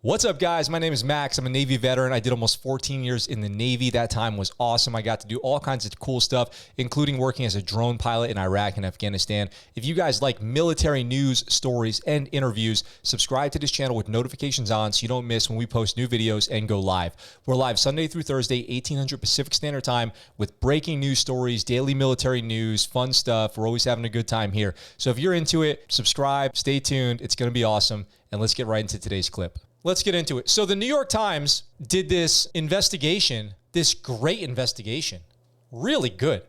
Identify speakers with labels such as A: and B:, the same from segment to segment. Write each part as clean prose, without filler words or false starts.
A: What's up, guys? My name is Max. I'm a Navy veteran. I did almost 14 years in the Navy. That time was awesome. I got to do all kinds of cool stuff, including working as a drone pilot in Iraq and Afghanistan. If you guys like military news, stories, and interviews, subscribe to this channel with notifications on so you don't miss when we post new videos and go live. We're live Sunday through Thursday, 1800 Pacific Standard Time, with breaking news stories, daily military news, fun stuff. We're always having a good time here. So if you're into it, subscribe, stay tuned. It's going to be awesome. And let's get right into today's clip. Let's get into it. So the New York Times did this investigation, this great investigation, really good,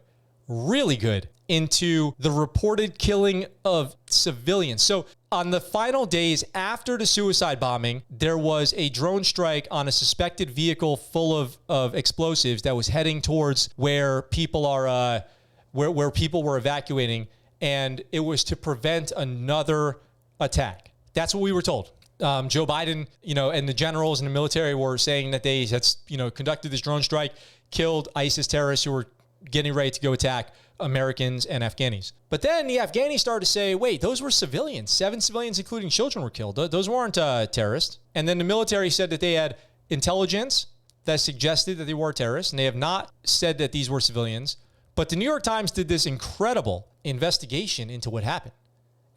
A: into the reported killing of civilians. So on the final days after the suicide bombing, there was a drone strike on a suspected vehicle full of explosives that was heading towards where people are, where people were evacuating, and it was to prevent another attack. That's what we were told. Joe Biden, and the generals in the military were saying that they had, conducted this drone strike, killed ISIS terrorists who were getting ready to go attack Americans and Afghanis. But then the Afghanis started to say, wait, those were civilians. 7 civilians, including children, were killed. Those weren't terrorists. And then the military said that they had intelligence that suggested that they were terrorists, and they have not said that these were civilians. But the New York Times did this incredible investigation into what happened.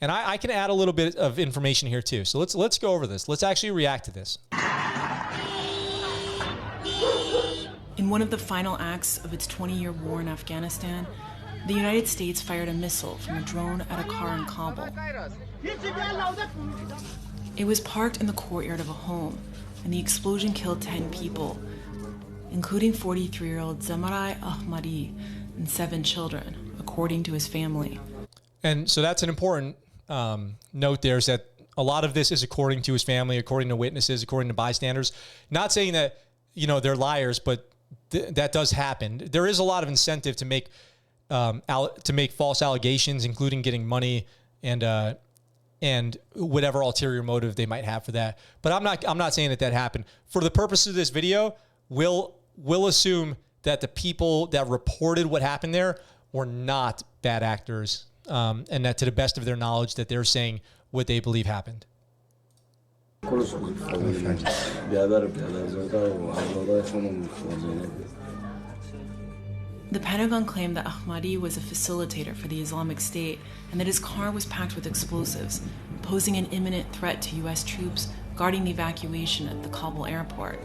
A: And I can add a little bit of information here too. So let's go over this. Let's actually react to this.
B: In one of the final acts of its 20-year war in Afghanistan, the United States fired a missile from a drone at a car in Kabul. It was parked in the courtyard of a home, and the explosion killed 10 people, including 43-year-old Zamarai Ahmadi and 7 children, according to his family.
A: And so that's an important note there, is that a lot of this is according to his family, according to witnesses, according to bystanders. Not saying that, they're liars, but that does happen. There is a lot of incentive to make false allegations, including getting money and whatever ulterior motive they might have for that. But I'm not saying that happened. For the purpose of this video, we'll assume that the people that reported what happened there were not bad actors. And that to the best of their knowledge that they're saying what they believe happened.
B: The Pentagon claimed that Ahmadi was a facilitator for the Islamic State and that his car was packed with explosives, posing an imminent threat to U.S. troops guarding the evacuation at the Kabul airport.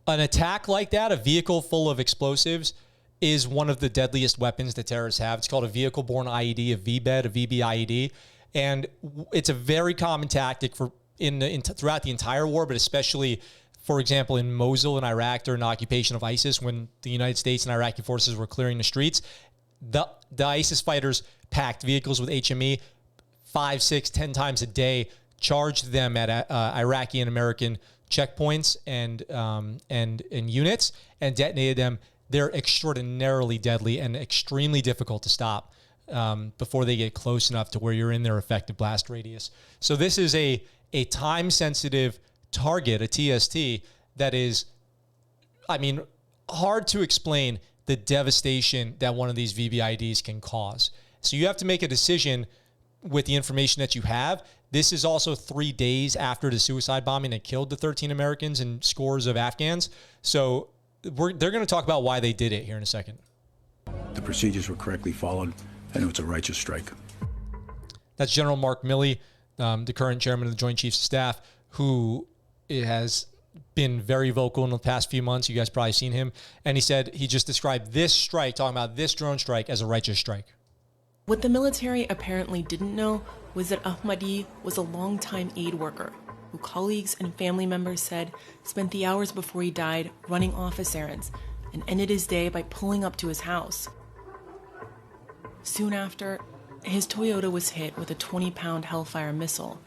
A: An attack like that, a vehicle full of explosives, is one of the deadliest weapons that terrorists have. It's called a vehicle-borne IED, a VBED, a VBIED, and it's a very common tactic throughout the entire war, but especially, for example, in Mosul in Iraq during the occupation of ISIS, when the United States and Iraqi forces were clearing the streets. The ISIS fighters packed vehicles with HME 5, 6, 10 times a day, charged them at Iraqi and American checkpoints and units, and detonated them. They're extraordinarily deadly and extremely difficult to stop before they get close enough to where you're in their effective blast radius. So this is a time-sensitive target, a TST, that is, hard to explain the devastation that one of these VBIEDs can cause. So you have to make a decision with the information that you have. This is also 3 days after the suicide bombing that killed the 13 Americans and scores of Afghans. So they're going to talk about why they did it here in a second.
C: The procedures were correctly followed, and it was a righteous strike.
A: That's General Mark Milley, the current chairman of the Joint Chiefs of Staff, who has been very vocal in the past few months. You guys probably seen him. And he just described this strike, talking about this drone strike, as a righteous strike.
B: What the military apparently didn't know was that Ahmadi was a longtime aid worker who colleagues and family members said spent the hours before he died running office errands and ended his day by pulling up to his house. Soon after, his Toyota was hit with a 20-pound Hellfire missile.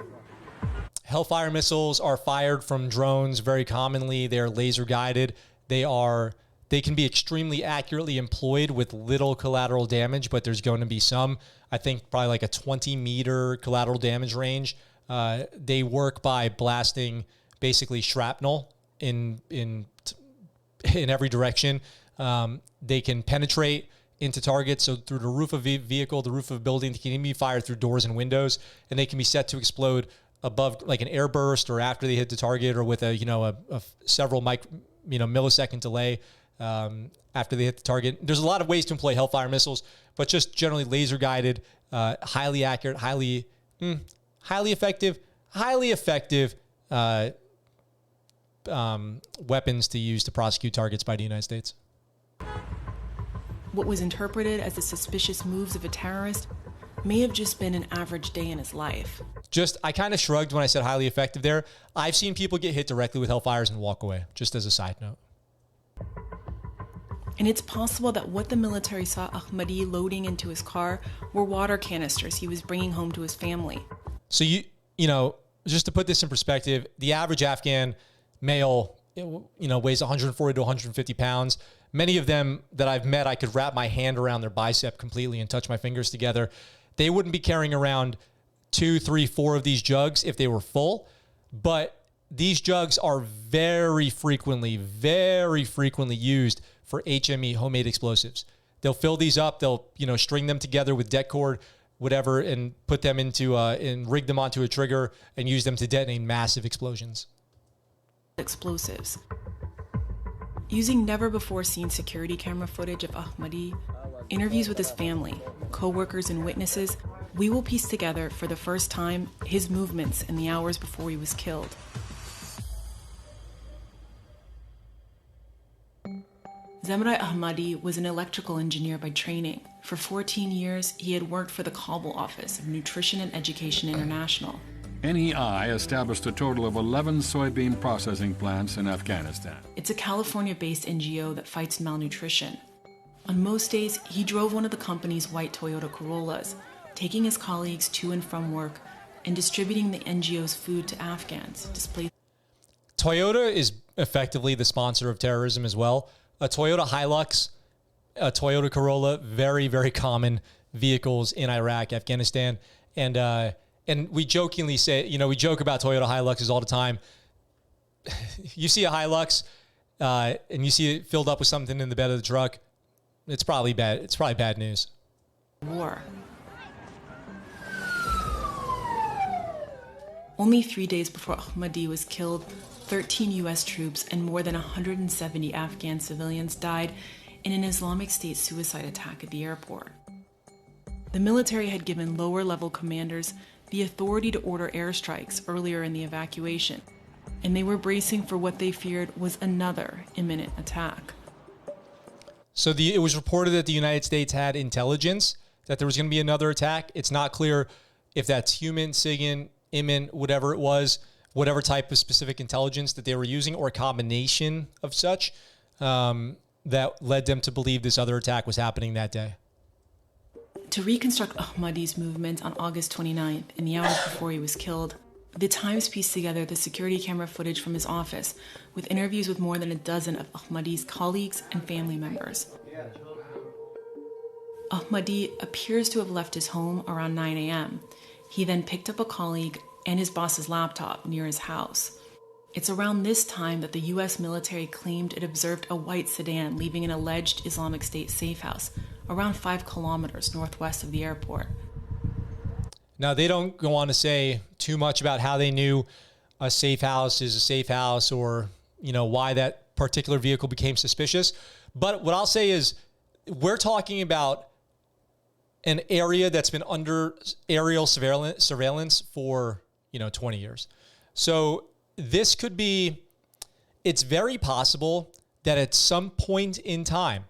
A: Hellfire missiles are fired from drones very commonly. They're laser guided. They can be extremely accurately employed with little collateral damage, but there's going to be some, I think probably like a 20-meter collateral damage range. They work by blasting basically shrapnel in every direction. They can penetrate into targets, so through the roof of a vehicle, the roof of a building. They can even be fired through doors and windows, and they can be set to explode above like an airburst or after they hit the target, or with a several millisecond delay after they hit the target. There's a lot of ways to employ Hellfire missiles, but just generally laser guided, highly accurate, highly effective weapons to use to prosecute targets by the United States.
B: What was interpreted as the suspicious moves of a terrorist may have just been an average day in his life.
A: I kind of shrugged when I said highly effective there. I've seen people get hit directly with Hellfires and walk away, just as a side note.
B: And it's possible that what the military saw Ahmadi loading into his car were water canisters he was bringing home to his family.
A: So just to put this in perspective, the average Afghan male, weighs 140 to 150 pounds. Many of them that I've met, I could wrap my hand around their bicep completely and touch my fingers together. They wouldn't be carrying around 2, 3, 4 of these jugs if they were full, but these jugs are very frequently used for HME, homemade explosives. They'll fill these up, they'll string them together with det cord, whatever, and put them into and rig them onto a trigger and use them to detonate massive explosions.
B: Explosives. Using never-before-seen security camera footage of Ahmadi, interviews with his family, co-workers, and witnesses, we will piece together, for the first time, his movements in the hours before he was killed. Zemrai Ahmadi was an electrical engineer by training. For 14 years, he had worked for the Kabul office of Nutrition and Education International.
D: NEI established a total of 11 soybean processing plants in Afghanistan.
B: It's a California-based NGO that fights malnutrition. On most days, he drove one of the company's white Toyota Corollas, taking his colleagues to and from work and distributing the NGO's food to Afghans displaced.
A: Toyota is effectively the sponsor of terrorism as well. A Toyota Hilux, a Toyota Corolla, very, very common vehicles in Iraq, Afghanistan. And we jokingly say, we joke about Toyota Hiluxes all the time. You see a Hilux and you see it filled up with something in the bed of the truck, it's probably bad. It's probably bad news.
B: War. Only 3 days before Ahmadi was killed, 13 U.S. troops and more than 170 Afghan civilians died in an Islamic State suicide attack at the airport. The military had given lower-level commanders the authority to order airstrikes earlier in the evacuation, and they were bracing for what they feared was another imminent attack.
A: So it was reported that the United States had intelligence that there was going to be another attack. It's not clear if that's human, SIGINT, imminent, whatever it was, whatever type of specific intelligence that they were using, or a combination of such that led them to believe this other attack was happening that day.
B: To reconstruct Ahmadi's movement on August 29th, in the hours before he was killed, the Times pieced together the security camera footage from his office with interviews with more than a dozen of Ahmadi's colleagues and family members. Ahmadi appears to have left his home around 9 a.m. He then picked up a colleague and his boss's laptop near his house. It's around this time that the U.S. military claimed it observed a white sedan leaving an alleged Islamic State safe house around 5 kilometers northwest of the airport.
A: Now, they don't go on to say too much about how they knew a safe house is a safe house, or, why that particular vehicle became suspicious. But what I'll say is we're talking about an area that's been under aerial surveillance for, 20 years. So this could be, it's very possible that at some point in time,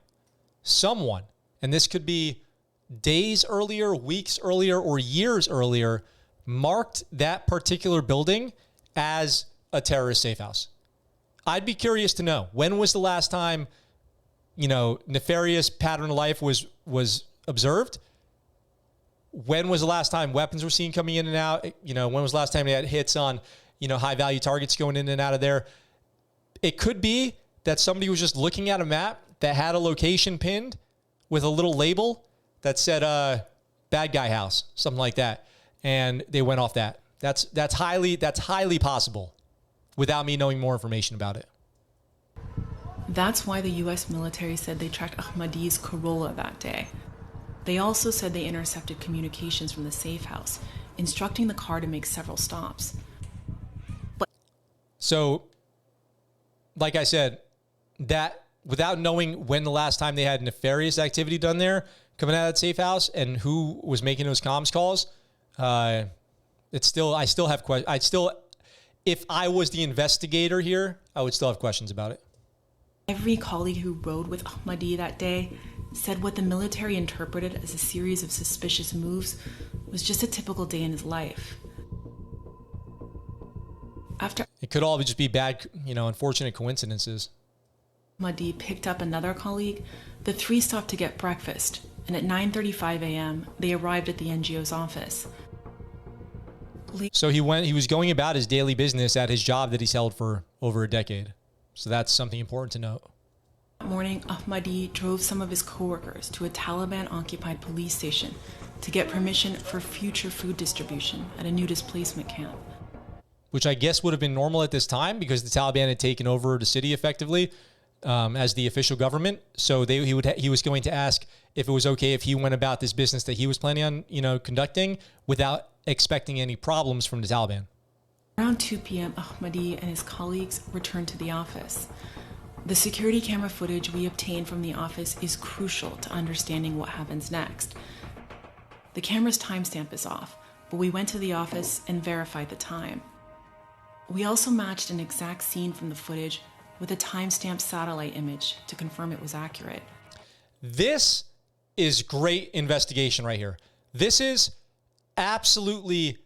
A: someone, and this could be days earlier, weeks earlier, or years earlier, marked that particular building as a terrorist safe house. I'd be curious to know, when was the last time, nefarious pattern of life was observed? When was the last time weapons were seen coming in and out? When was the last time they had hits on, high value targets going in and out of there? It could be that somebody was just looking at a map that had a location pinned with a little label that said, bad guy house, something like that. And they went off that. That's highly possible without me knowing more information about it.
B: That's why the U.S. military said they tracked Ahmadi's Corolla that day. They also said they intercepted communications from the safe house instructing the car to make several stops.
A: So, like I said, that without knowing when the last time they had nefarious activity done there, coming out of that safe house, and who was making those comms calls, I still have questions. If I was the investigator here, I would still have questions about it.
B: Every colleague who rode with Ahmadi that day said what the military interpreted as a series of suspicious moves was just a typical day in his life. After
A: It could all just be bad, unfortunate coincidences.
B: Ahmadi picked up another colleague, the three stopped to get breakfast, and at 9:35 a.m., they arrived at the NGO's office.
A: So he was going about his daily business at his job that he's held for over a decade. So that's something important to note.
B: That morning, Ahmadi drove some of his coworkers to a Taliban-occupied police station to get permission for future food distribution at a new displacement camp.
A: Which I guess would have been normal at this time because the Taliban had taken over the city effectively as the official government. So he was going to ask if it was okay if he went about this business that he was planning on, conducting without expecting any problems from the Taliban.
B: Around 2 p.m., Ahmadi and his colleagues returned to the office. The security camera footage we obtained from the office is crucial to understanding what happens next. The camera's timestamp is off, but we went to the office and verified the time. We also matched an exact scene from the footage with a timestamped satellite image to confirm it was accurate.
A: This is great investigation right here. This is absolutely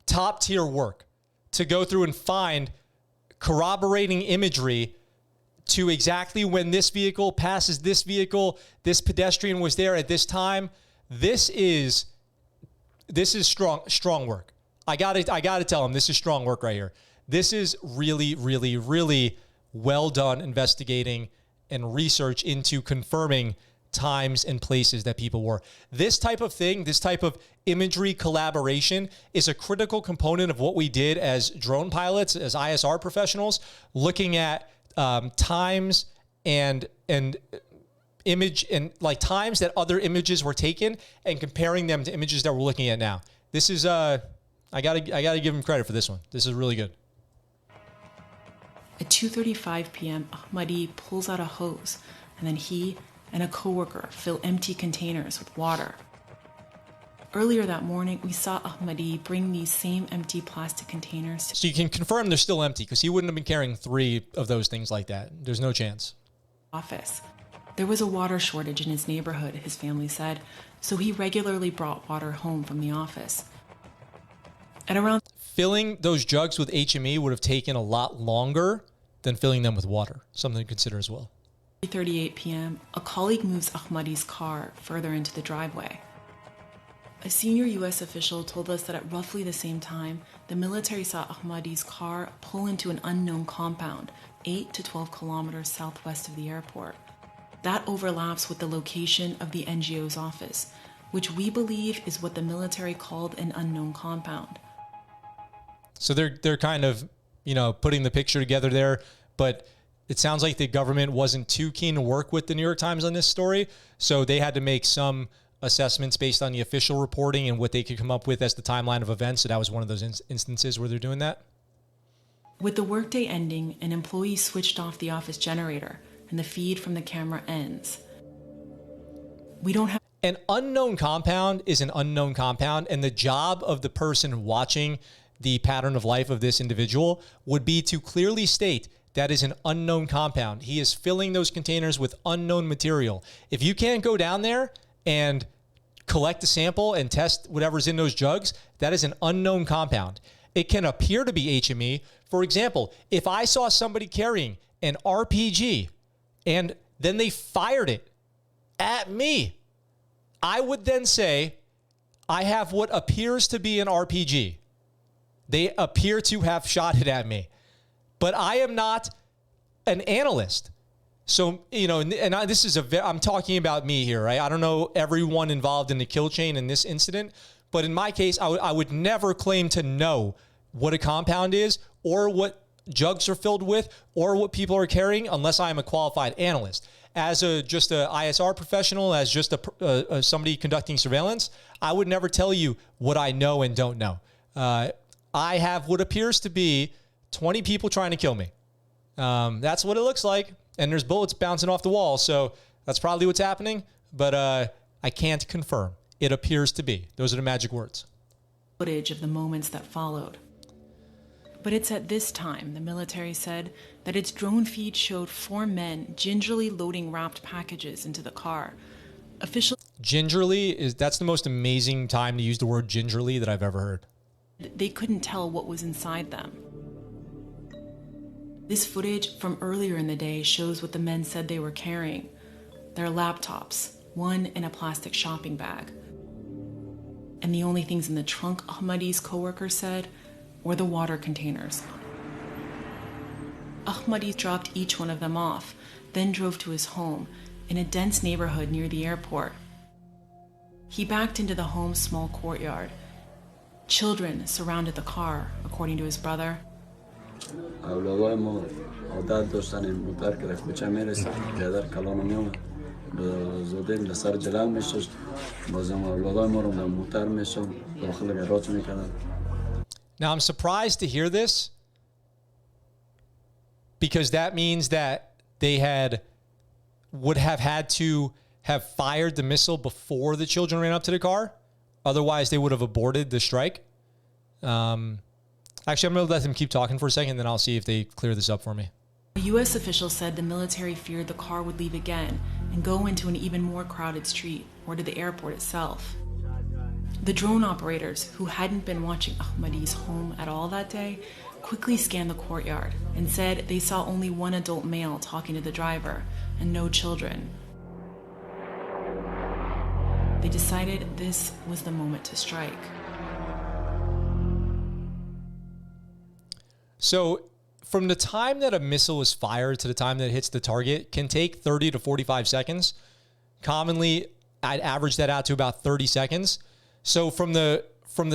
A: top tier work to go through and find corroborating imagery to exactly when this vehicle passes this vehicle, this pedestrian was there at this time. This is strong work. I gotta tell him this is strong work right here. This is really, really, really well done investigating and research into confirming times and places that people were. This type of thing, this type of imagery collaboration is a critical component of what we did as drone pilots, as ISR professionals, looking at times and image and like times that other images were taken and comparing them to images that we're looking at now. This is I gotta give him credit for this one. This is really good.
B: At 2:35 p.m., Ahmadi pulls out a hose, and then he and a coworker fill empty containers with water. Earlier that morning, we saw Ahmadi bring these same empty plastic containers.
A: So you can confirm they're still empty because he wouldn't have been carrying 3 of those things like that. There's no chance.
B: Office. There was a water shortage in his neighborhood, his family said, so he regularly brought water home from the office. At around
A: filling those jugs with HME would have taken a lot longer than filling them with water. Something to consider as well.
B: 3:38 p.m., a colleague moves Ahmadi's car further into the driveway. A senior U.S. official told us that at roughly the same time, the military saw Ahmadi's car pull into an unknown compound 8 to 12 kilometers southwest of the airport. That overlaps with the location of the NGO's office, which we believe is what the military called an unknown compound.
A: So they're kind of, putting the picture together there, but it sounds like the government wasn't too keen to work with the New York Times on this story, so they had to make some assessments based on the official reporting and what they could come up with as the timeline of events. So that was one of those instances where they're doing that.
B: With the workday ending, an employee switched off the office generator, and the feed from the camera ends. We don't have...
A: An unknown compound is an unknown compound, and the job of the person watching the pattern of life of this individual would be to clearly state that is an unknown compound. He is filling those containers with unknown material. If you can't go down there and collect a sample and test whatever's in those jugs, that is an unknown compound. It can appear to be HME. For example, if I saw somebody carrying an RPG and then they fired it at me, I would then say, I have what appears to be an RPG. They appear to have shot it at me. But I am not an analyst. So, this is I'm talking about me here, right? I don't know everyone involved in the kill chain in this incident, but in my case, I would never claim to know what a compound is or what jugs are filled with or what people are carrying unless I am a qualified analyst. as just a ISR professional, as just somebody conducting surveillance, I would never tell you what I know and don't know. I have what appears to be 20 people trying to kill me. That's what it looks like. And there's bullets bouncing off the wall. So that's probably what's happening. But I can't confirm. It appears to be. Those are the magic words.
B: Footage of the moments that followed. But it's at this time, the military said, that its drone feed showed 4 men gingerly loading wrapped packages into the car.
A: Gingerly, that's the most amazing time to use the word gingerly that I've ever heard.
B: They couldn't tell what was inside them. This footage from earlier in the day shows what the men said they were carrying. Their laptops, one in a plastic shopping bag. And the only things in the trunk, Ahmadi's coworker said, were the water containers. Ahmadi dropped each one of them off, then drove to his home in a dense neighborhood near the airport. He backed into the home's small courtyard. Children surrounded the car, according to his brother.
A: Now, I'm surprised to hear this because that means that they would have had to have fired the missile before the children ran up to the car. Otherwise, they would have aborted the strike. Actually, I'm going to let them keep talking for a second, then I'll see if they clear this up for me.
B: A U.S. official said the military feared the car would leave again and go into an even more crowded street or to the airport itself. The drone operators, who hadn't been watching Ahmadi's home at all that day, quickly scanned the courtyard and said they saw only one adult male talking to the driver and no children. They decided this was the moment to strike.
A: So from the time that a missile is fired to the time that it hits the target can take 30 to 45 seconds. Commonly, I'd average that out to about 30 seconds. So from the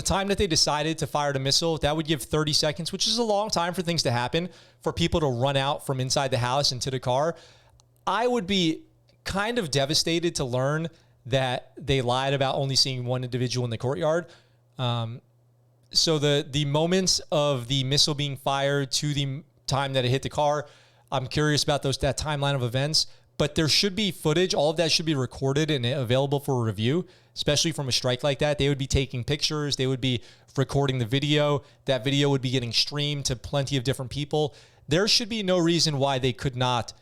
A: time that they decided to fire the missile, that would give 30 seconds, which is a long time for things to happen, for people to run out from inside the house into the car. I would be kind of devastated to learn that they lied about only seeing one individual in the courtyard. So the moments of the missile being fired to the time that it hit the car, I'm curious about that timeline of events. But there should be footage. All of that should be recorded and available for review, especially from a strike like that. They would be taking pictures. They would be recording the video. That video would be getting streamed to plenty of different people. There should be no reason why they could not,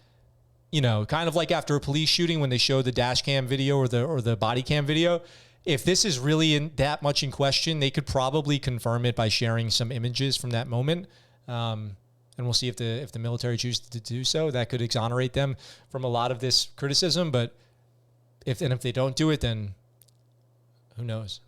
A: kind of like after a police shooting when they show the dash cam video or the body cam video. If this is really that much in question, they could probably confirm it by sharing some images from that moment. And we'll see if the military chooses to do so. That could exonerate them from a lot of this criticism. But if they don't do it, then who knows?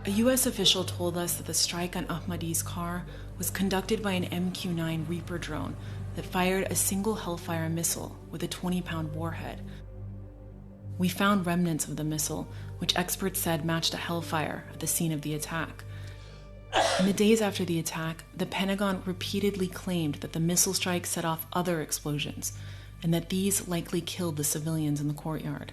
B: A U.S. official told us that the strike on Ahmadi's car was conducted by an MQ-9 Reaper drone that fired a single Hellfire missile with a 20-pound warhead. We found remnants of the missile, which experts said matched a Hellfire at the scene of the attack. In the days after the attack, the Pentagon repeatedly claimed that the missile strike set off other explosions, and that these likely killed the civilians in the courtyard.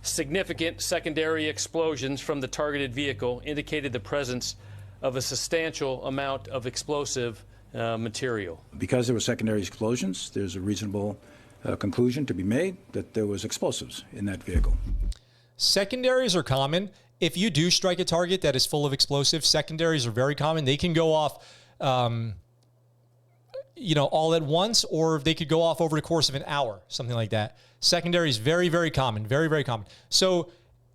E: Significant secondary explosions from the targeted vehicle indicated the presence of a substantial amount of explosive material.
C: Because there were secondary explosions, there's a reasonable conclusion to be made that there was explosives in that vehicle.
A: Secondaries are common. If you do strike a target that is full of explosives, secondaries are very common. They can go off, all at once, or they could go off over the course of an hour, something like that. Secondary is very, very common, very, very common. So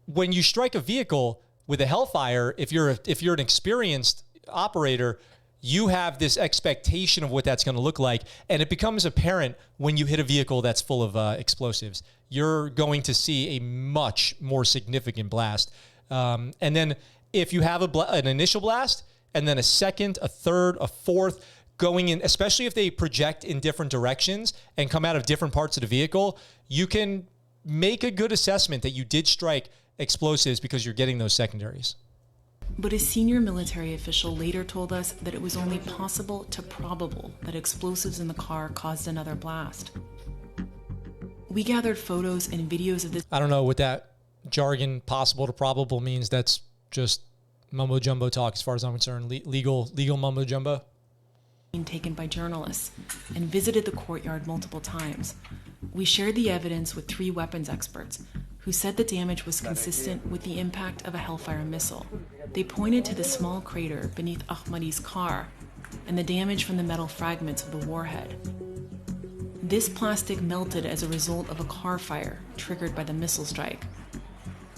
A: when you strike a vehicle with a Hellfire, if you're an experienced operator, you have this expectation of what that's going to look like, and it becomes apparent when you hit a vehicle that's full of explosives. You're going to see a much more significant blast. And then if you have an initial blast, and then a second, a third, a fourth, going in, especially if they project in different directions and come out of different parts of the vehicle, you can make a good assessment that you did strike explosives because you're getting those secondaries.
B: But a senior military official later told us that it was only possible to probable that explosives in the car caused another blast. We gathered photos and videos of this.
A: I don't know what that jargon, possible to probable, means. That's just mumbo jumbo talk as far as I'm concerned. Legal mumbo jumbo.
B: Taken by journalists and visited the courtyard multiple times. We shared the evidence with 3 weapons experts who said the damage was consistent with the impact of a Hellfire missile. They pointed to the small crater beneath Ahmadi's car and the damage from the metal fragments of the warhead. This plastic melted as a result of a car fire triggered by the missile strike.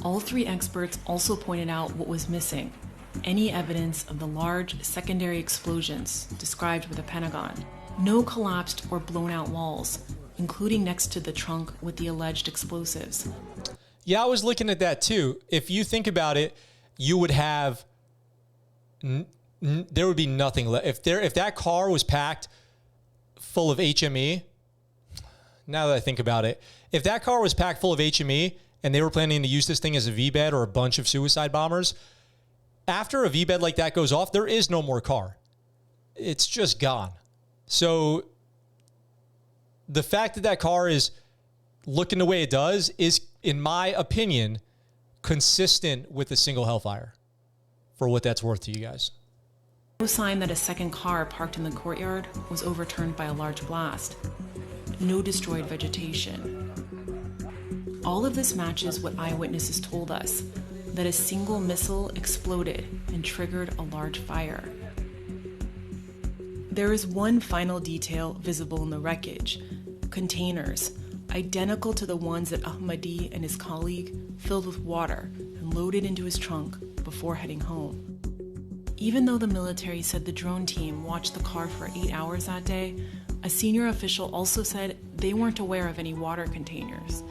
B: All 3 experts also pointed out what was missing: any evidence of the large secondary explosions described by the Pentagon. No collapsed or blown out walls, including next to the trunk with the alleged explosives.
A: Yeah, I was looking at that too. If you think about it, you would have, there would be nothing left. If that car was packed full of HME, now that I think about it, if that car was packed full of HME and they were planning to use this thing as a V-bed or a bunch of suicide bombers, after a V-bed like that goes off, there is no more car. It's just gone. So the fact that that car is looking the way it does is, in my opinion, consistent with a single Hellfire, for what that's worth to you guys.
B: No sign that a second car parked in the courtyard was overturned by a large blast. No destroyed vegetation. All of this matches what eyewitnesses told us, that a single missile exploded and triggered a large fire. There is one final detail visible in the wreckage: containers, identical to the ones that Ahmadi and his colleague filled with water and loaded into his trunk before heading home. Even though the military said the drone team watched the car for 8 hours that day, a senior official also said they weren't aware of any water containers.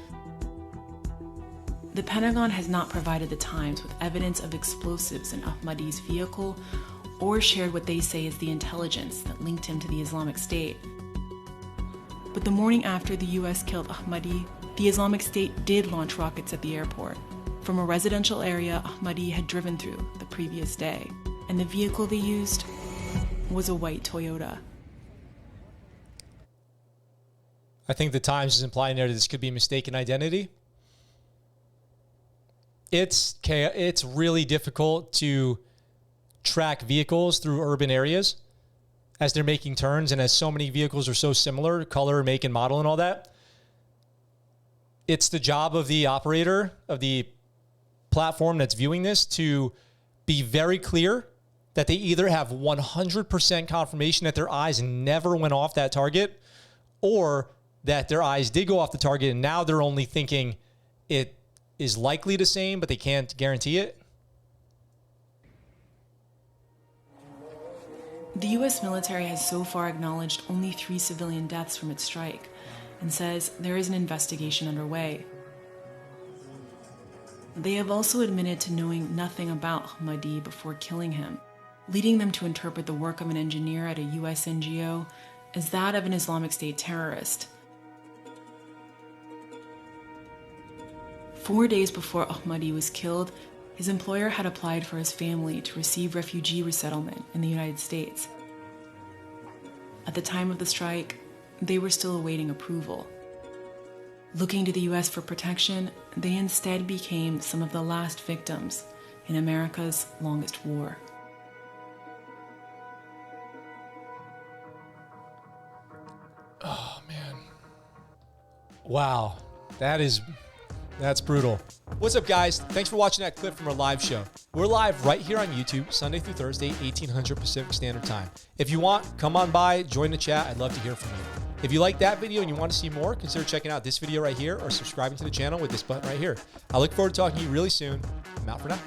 B: The Pentagon has not provided the Times with evidence of explosives in Ahmadi's vehicle or shared what they say is the intelligence that linked him to the Islamic State. But the morning after the US killed Ahmadi, the Islamic State did launch rockets at the airport from a residential area Ahmadi had driven through the previous day, and the vehicle they used was a white Toyota.
A: I think the Times is implying there that this could be mistaken identity. It's really difficult to track vehicles through urban areas as they're making turns, and as so many vehicles are so similar, color, make, and model, and all that. It's the job of the operator of the platform that's viewing this to be very clear that they either have 100% confirmation that their eyes never went off that target, or that their eyes did go off the target and now they're only thinking it is likely the same, but they can't guarantee it.
B: The U.S. military has so far acknowledged only 3 civilian deaths from its strike and says there is an investigation underway. They have also admitted to knowing nothing about Ahmadi before killing him, leading them to interpret the work of an engineer at a U.S. NGO as that of an Islamic State terrorist. 4 days before Ahmadi was killed, his employer had applied for his family to receive refugee resettlement in the United States. At the time of the strike, they were still awaiting approval. Looking to the U.S. for protection, they instead became some of the last victims in America's longest war.
A: Oh, man. Wow. That's brutal. What's up, guys? Thanks for watching that clip from our live show. We're live right here on YouTube, Sunday through Thursday, 1800 Pacific Standard Time. If you want, come on by, join the chat. I'd love to hear from you. If you like that video and you want to see more, consider checking out this video right here or subscribing to the channel with this button right here. I look forward to talking to you really soon. I'm out for now.